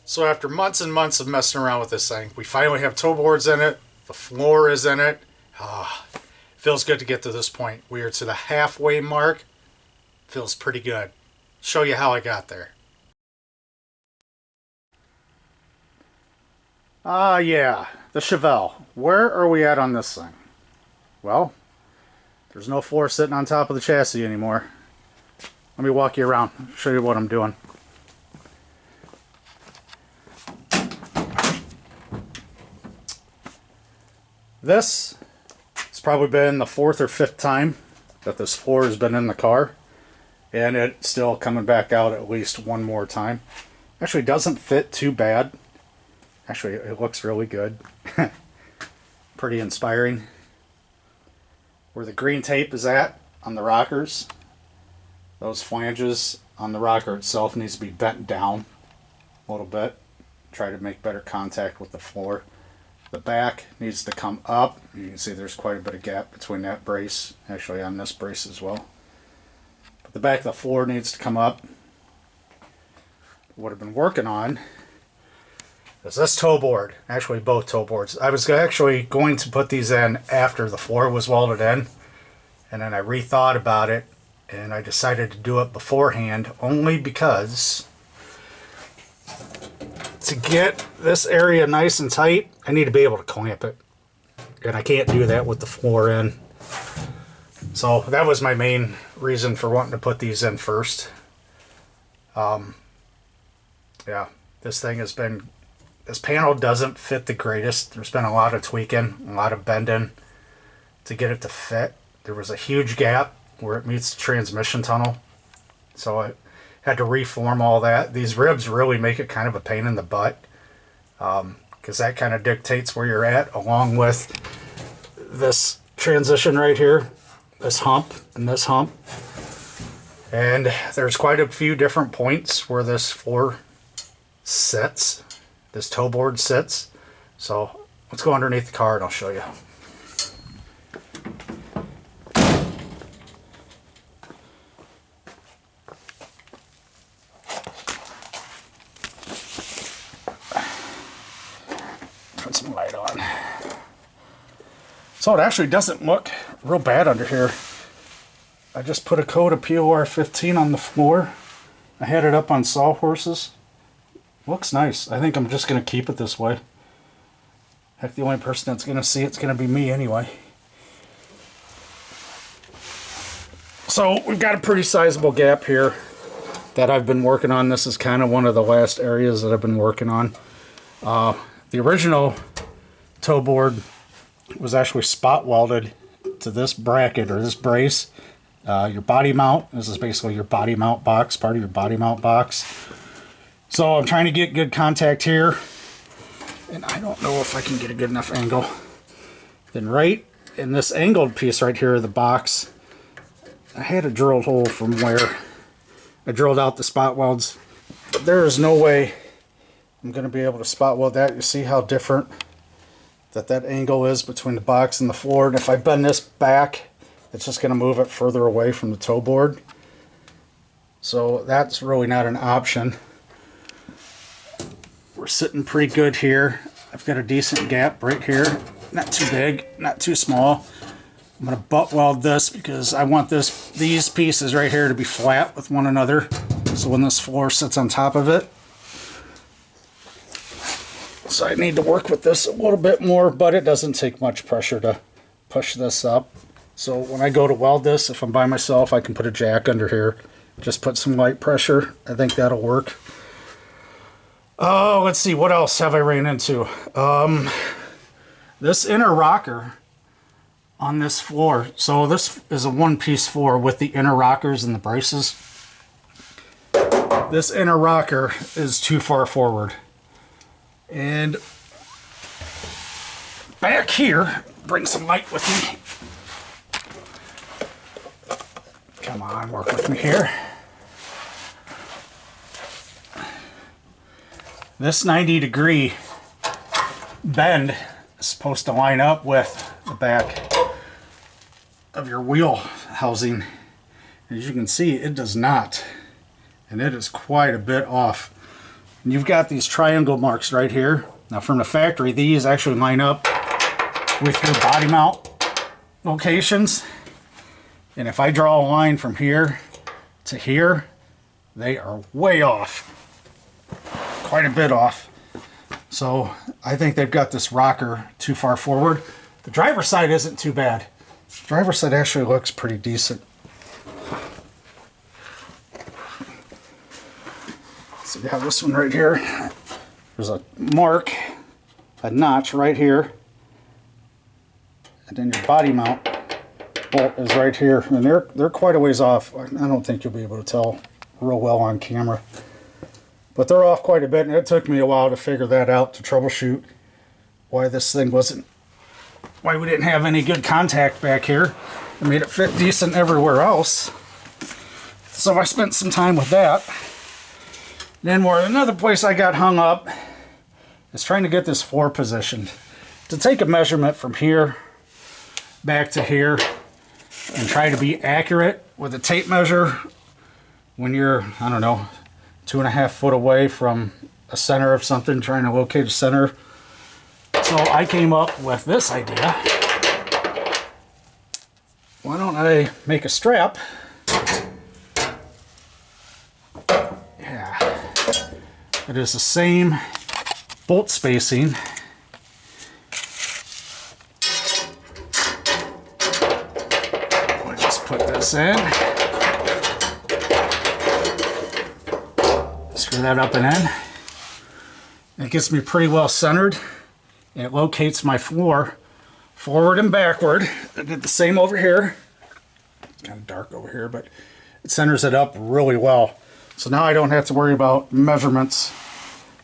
So after months and months of messing around with this thing, we finally have toe boards in it. The floor is in it. Feels good to get to this point. We are to the halfway mark. Feels pretty good. Show you how I got there. Yeah, the Chevelle. Where are we at on this thing? Well, there's no floor sitting on top of the chassis anymore. Let me walk you around, show you what I'm doing. This has probably been the 4th or 5th time that this floor has been in the car, and it's still coming back out at least one more time. Actually, it doesn't fit too bad. Actually, it looks really good. Pretty inspiring. Where the green tape is at on the rockers, those flanges on the rocker itself needs to be bent down a little bit. Try to make better contact with the floor. The back needs to come up. You can see there's quite a bit of gap between that brace, actually on this brace as well. But the back of the floor needs to come up. What I've been working on is this toe board, actually both toe boards. I was actually going to put these in after the floor was welded in, and then I rethought about it and I decided to do it beforehand only because to get this area nice and tight, I need to be able to clamp it. And I can't do that with the floor in. So that was my main reason for wanting to put these in first. Yeah, this panel doesn't fit the greatest. There's been a lot of tweaking, a lot of bending to get it to fit. There was a huge gap where it meets the transmission tunnel. So I had to reform all that. These ribs really make it kind of a pain in the butt, because that kind of dictates where you're at, along with this transition right here, this hump and this hump. And there's quite a few different points where this floor sits, this toe board sits. So let's go underneath the car and I'll show you. Put some light on. So it actually doesn't look real bad under here. I just put a coat of POR 15 on the floor. I had it up on sawhorses. Looks nice. I think I'm just going to keep it this way. Heck, the only person that's going to see it's going to be me anyway. So we've got a pretty sizable gap here that I've been working on. This is kind of one of the last areas that I've been working on. The original toe board was actually spot welded to this bracket or this brace. Your body mount. This is basically your body mount box, part of your body mount box. So I'm trying to get good contact here, and I don't know if I can get a good enough angle. Then right in this angled piece right here of the box, I had a drilled hole from where I drilled out the spot welds. There is no way I'm going to be able to spot weld that. You see how different that angle is between the box and the floor. And if I bend this back, it's just going to move it further away from the toe board. So that's really not an option. We're sitting pretty good here. I've got a decent gap right here. Not too big, not too small. I'm going to butt weld this because I want these pieces right here to be flat with one another. So when this floor sits on top of it. So I need to work with this a little bit more, but it doesn't take much pressure to push this up. So when I go to weld this, if I'm by myself, I can put a jack under here. Just put some light pressure. I think that'll work. Oh, let's see. What else have I ran into? This inner rocker on this floor. So this is a one-piece floor with the inner rockers and the braces. This inner rocker is too far forward. And back here, bring some light with me. Come on, work with me here. This 90-degree bend is supposed to line up with the back of your wheel housing. As you can see, it does not. And it is quite a bit off. And you've got these triangle marks right here. Now from the factory, these actually line up with your body mount locations. And if I draw a line from here to here, they are way off. Quite a bit off. So I think they've got this rocker too far forward. The driver's side isn't too bad. The driver's side actually looks pretty decent. So you have this one right here. There's a mark, a notch right here. And then your body mount bolt is right here. And they're quite a ways off. I don't think you'll be able to tell real well on camera. But they're off quite a bit, and it took me a while to figure that out, to troubleshoot why this thing wasn't, why we didn't have any good contact back here. I made it fit decent everywhere else. So I spent some time with that. Then another place I got hung up is trying to get this floor positioned. To take a measurement from here back to here and try to be accurate with a tape measure when you're, I don't know, 2.5 foot away from a center of something, trying to locate a center. So I came up with this idea. Why don't I make a strap? Yeah. It is the same bolt spacing. I'll just put this in. Screw that up and in. It gets me pretty well centered. It locates my floor forward and backward. I did the same over here. It's kind of dark over here, but it centers it up really well. So now I don't have to worry about measurements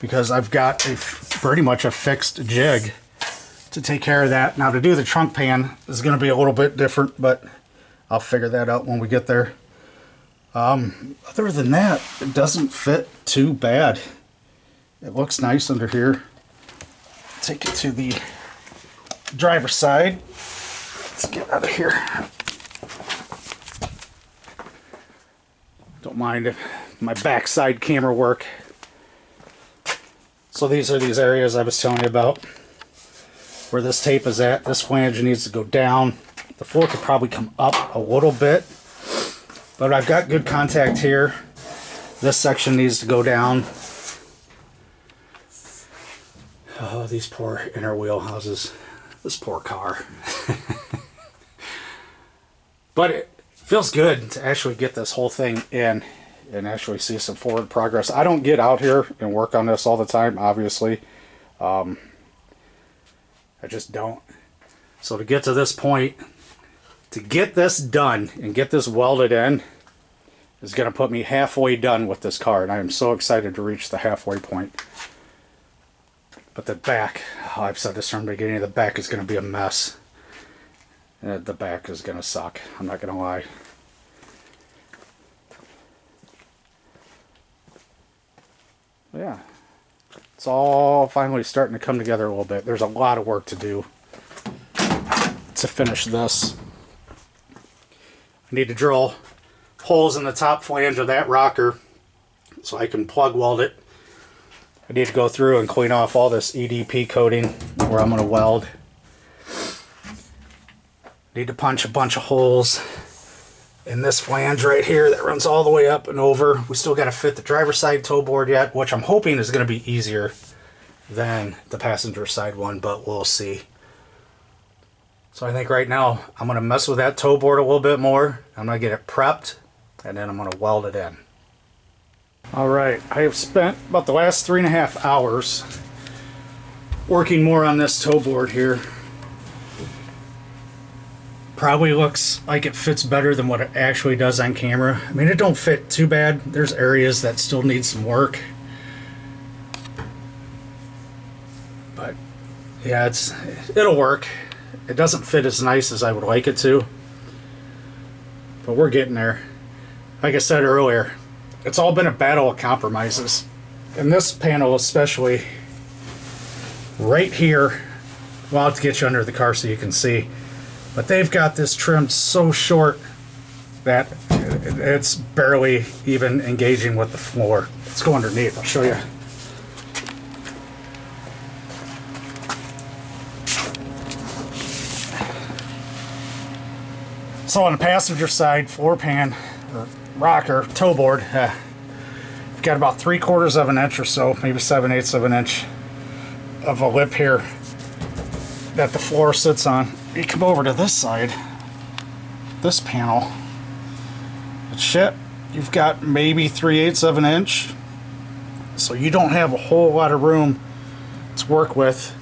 because I've got pretty much a fixed jig to take care of that. Now to do the trunk pan is going to be a little bit different, but I'll figure that out when we get there. Other than that, it doesn't fit too bad. It looks nice under here. Take it to the driver's side. Let's get out of here. Don't mind my backside camera work. So these are these areas I was telling you about where this tape is at. This flange needs to go down. The floor could probably come up a little bit, but I've got good contact here. This section needs to go down. Oh, these poor inner wheel houses. This poor car. But it feels good to actually get this whole thing in and actually see some forward progress. I don't get out here and work on this all the time, obviously. I just don't. So to get to this point, to get this done and get this welded in is going to put me halfway done with this car, and I am so excited to reach the halfway point. But the back, oh, I've said this from the beginning, the back is going to be a mess. The back is going to suck, I'm not going to lie. But yeah, it's all finally starting to come together a little bit. There's a lot of work to do to finish this. I need to drill holes in the top flange of that rocker so I can plug weld it. I need to go through and clean off all this EDP coating where I'm going to weld. Need to punch a bunch of holes in this flange right here that runs all the way up and over. We still got to fit the driver's side toe board yet, which I'm hoping is going to be easier than the passenger side one, but we'll see. So I think right now I'm going to mess with that toe board a little bit more. I'm going to get it prepped and then I'm going to weld it in. Alright, I have spent about the last 3.5 hours working more on this toe board here. Probably looks like it fits better than what it actually does on camera. I mean, it don't fit too bad. There's areas that still need some work. But yeah, it'll work. It doesn't fit as nice as I would like it to. But we're getting there. Like I said earlier, it's all been a battle of compromises. And this panel especially, right here, well, I'll have to get you under the car so you can see. But they've got this trimmed so short that it's barely even engaging with the floor. Let's go underneath, I'll show you. So on the passenger side, floor pan, or rocker, toe board, you've got about 3/4 of an inch or so, maybe 7/8 of an inch of a lip here that the floor sits on. You come over to this side, this panel, shit, you've got maybe 3/8 of an inch, so you don't have a whole lot of room to work with.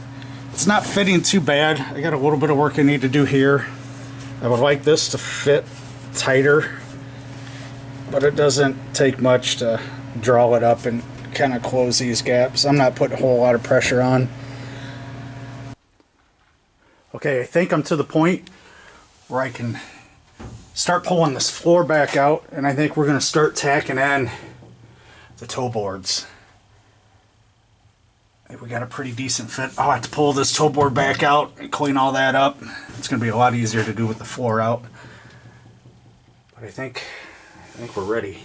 It's not fitting too bad. I got a little bit of work I need to do here. I would like this to fit tighter, but it doesn't take much to draw it up and kind of close these gaps. I'm not putting a whole lot of pressure on. Okay, I think I'm to the point where I can start pulling this floor back out, and I think we're going to start tacking in the toe boards. I think we got a pretty decent fit. I'll have to pull this toe board back out and clean all that up. It's going to be a lot easier to do with the floor out. But I think we're ready.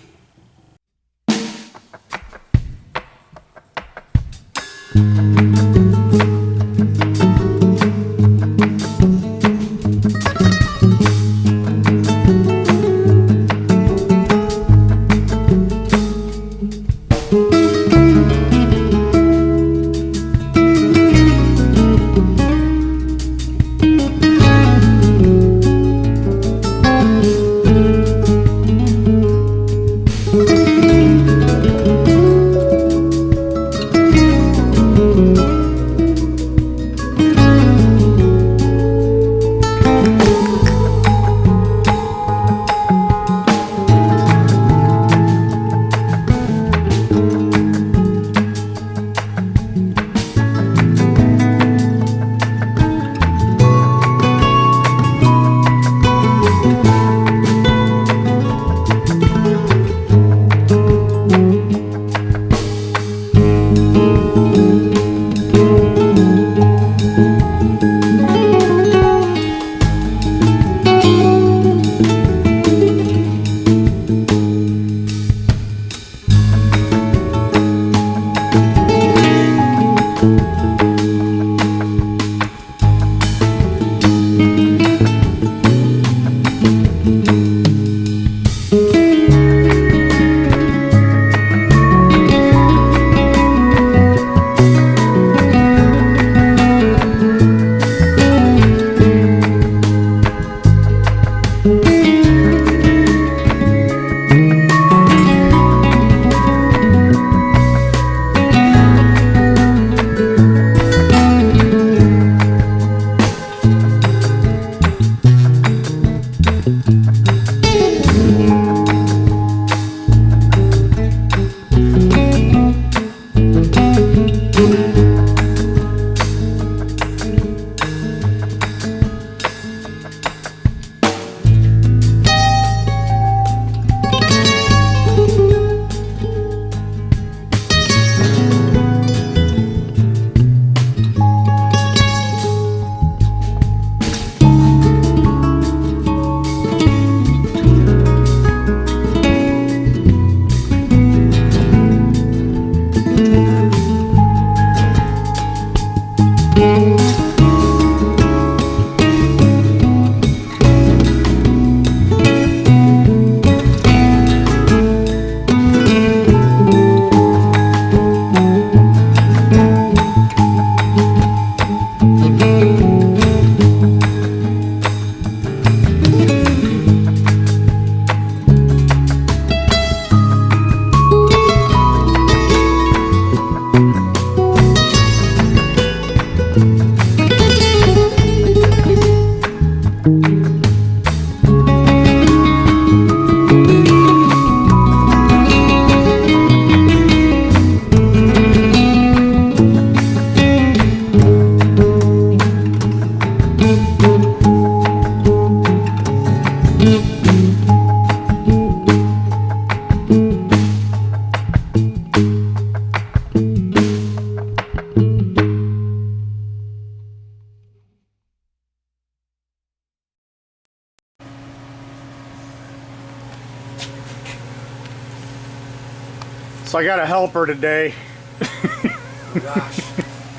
So I got a helper today. Oh gosh.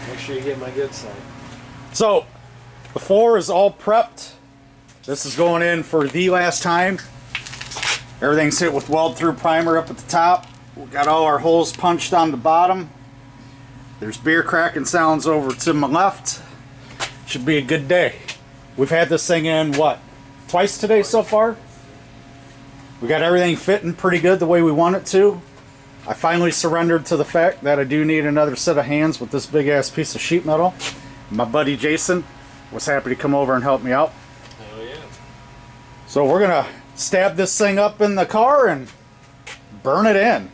Make sure you get my good side. So the floor is all prepped. This is going in for the last time. Everything's hit with weld through primer up at the top. We got all our holes punched on the bottom. There's beer cracking sounds over to my left. Should be a good day. We've had this thing in, what, twice today so far? We got everything fitting pretty good the way we want it to. I finally surrendered to the fact that I do need another set of hands with this big ass piece of sheet metal. My buddy Jason was happy to come over and help me out. Hell yeah. So we're gonna stab this thing up in the car and burn it in.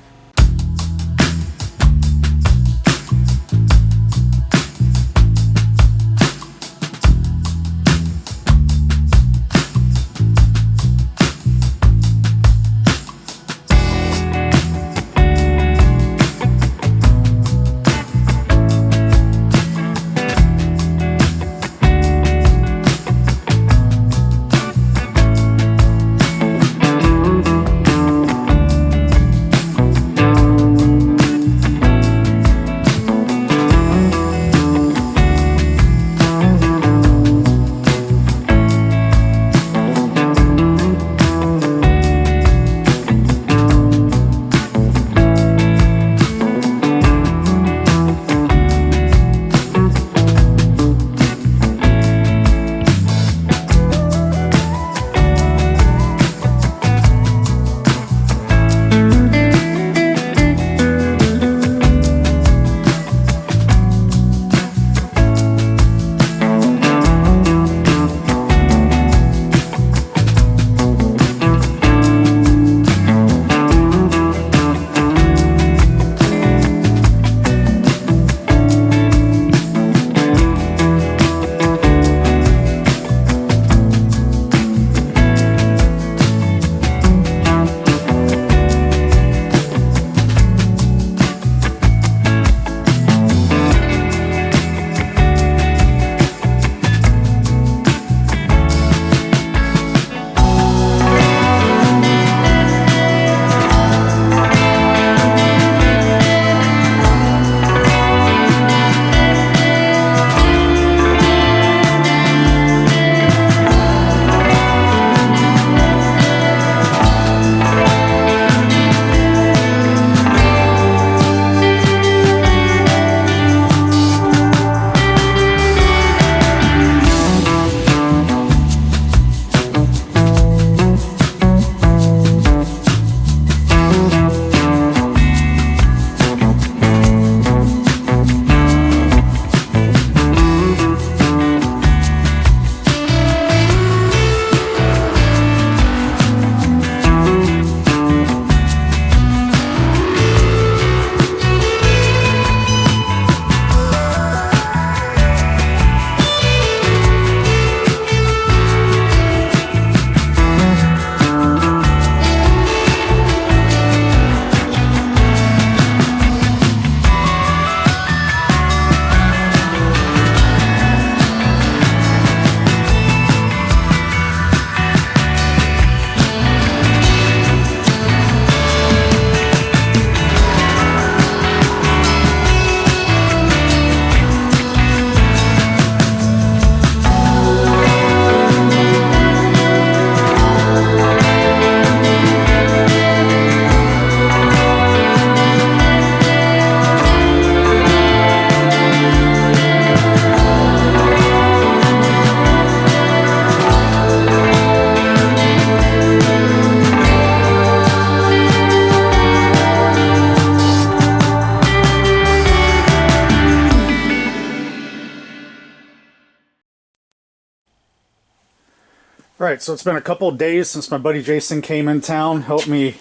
Right, so it's been a couple of days since my buddy Jason came in town, helped me,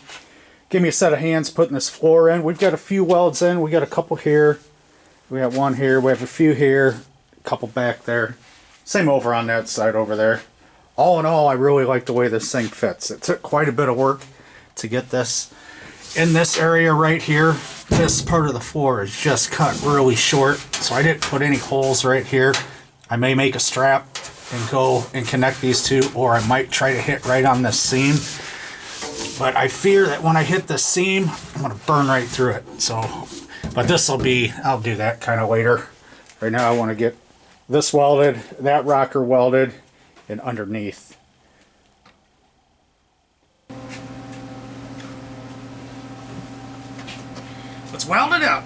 give me a set of hands putting this floor in. We've got a few welds in. We got a couple here. We got one here. We have a few here. A couple back there. Same over on that side over there. All in all, I really like the way this thing fits. It took quite a bit of work to get this in this area right here. This part of the floor is just cut really short, so I didn't put any holes right here. I may make a strap and go and connect these two, or I might try to hit right on this seam. But I fear that when I hit the seam, I'm gonna burn right through it. So, but this will be, I'll do that kind of later. Right now I want to get this welded, that rocker welded, and underneath. Let's weld it up.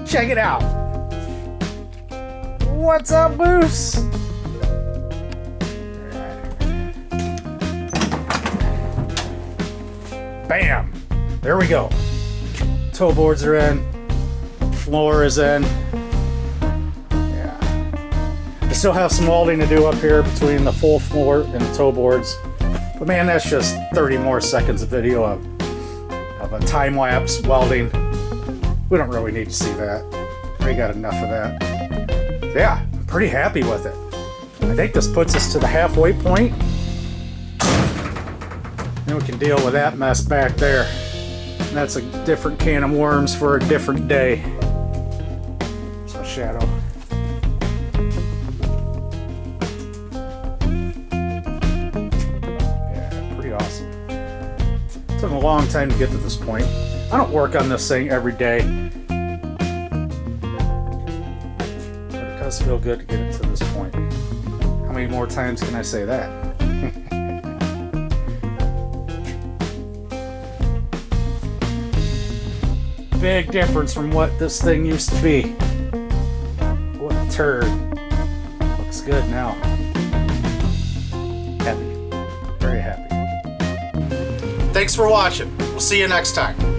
Check it out. What's up, Moose? Bam! There we go. Toe boards are in. Floor is in. Yeah. I still have some welding to do up here between the full floor and the toe boards. But man, that's just 30 more seconds of video of a time-lapse welding. We don't really need to see that. We got enough of that. Yeah, I'm pretty happy with it. I think this puts us to the halfway point. Then we can deal with that mess back there. And that's a different can of worms for a different day. So shadow. Yeah, pretty awesome. Took a long time to get to this point. I don't work on this thing every day. But it does feel good to get it to this point. How many more times can I say that? big difference from what this thing used to be. What a turd. Looks good now. Happy. Very happy. Thanks for watching. We'll see you next time.